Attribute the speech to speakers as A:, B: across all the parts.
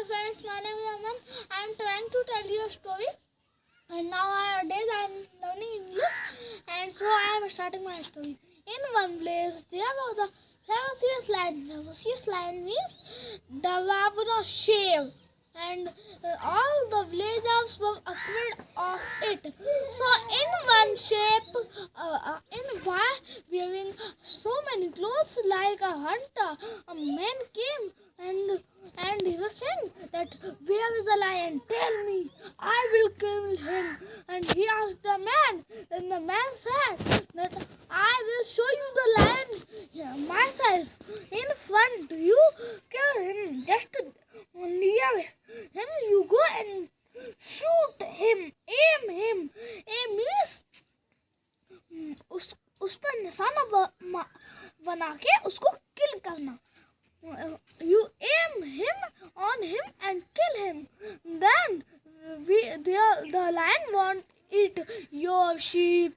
A: friends, my name is Aman. I am trying to tell you a story, and nowadays I am learning English, and so I am starting my story. In one place there was a ferocious lion. Ferocious lion means devoured sheep, and all the villagers were afraid of it. So in one shape, in one wearing so many clothes like a hunter, a man came and he was saying that, "Where is the lion? Tell me, I will kill him." And he asked the man, and the man said that, "I will show you the lion myself in front. You kill him, just near him you go and shoot him, aim him." Aim means उस पर निशाना बना के उसको किल करना. You aim him on him and kill him. Then the lion won't eat your sheep,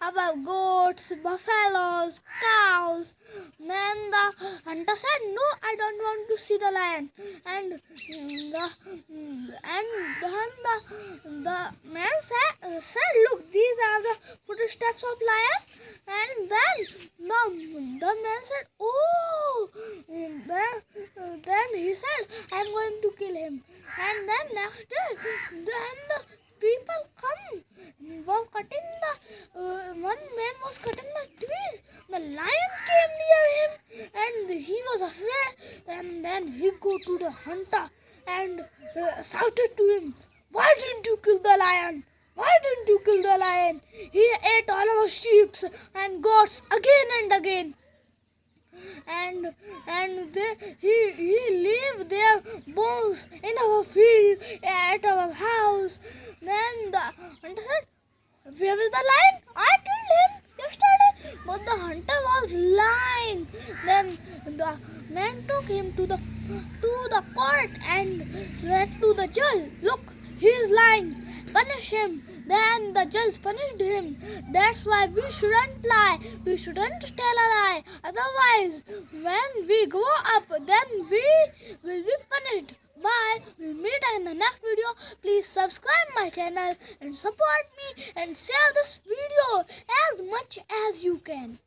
A: our goats, buffaloes, cows. Then the hunter said, "No, I don't want to see the lion." And then the man said, "Look, these are the footsteps of lion." And then the man said, "Oh." Then he said, "I'm going to kill him." And then next day, then the people come, were cutting one man was cutting the trees. The lion came near him, and he was afraid. And then he go to the hunter and shouted to him, "Why didn't you kill the lion? Why didn't you kill the lion? He ate all our sheep and goats again and again. And he leave their bones in our field, at our house." Then the hunter said, "Where is the lion? I killed him yesterday." But the hunter was lying. Then the man took him to the court and said to the judge, "Look, he is lying. Punish him." Then the judge punished him. That's why we shouldn't lie. We shouldn't tell a lie. Otherwise, when we grow up, then we will be punished. Bye. We'll meet in the next video. Please subscribe my channel and support me and share this video as much as you can.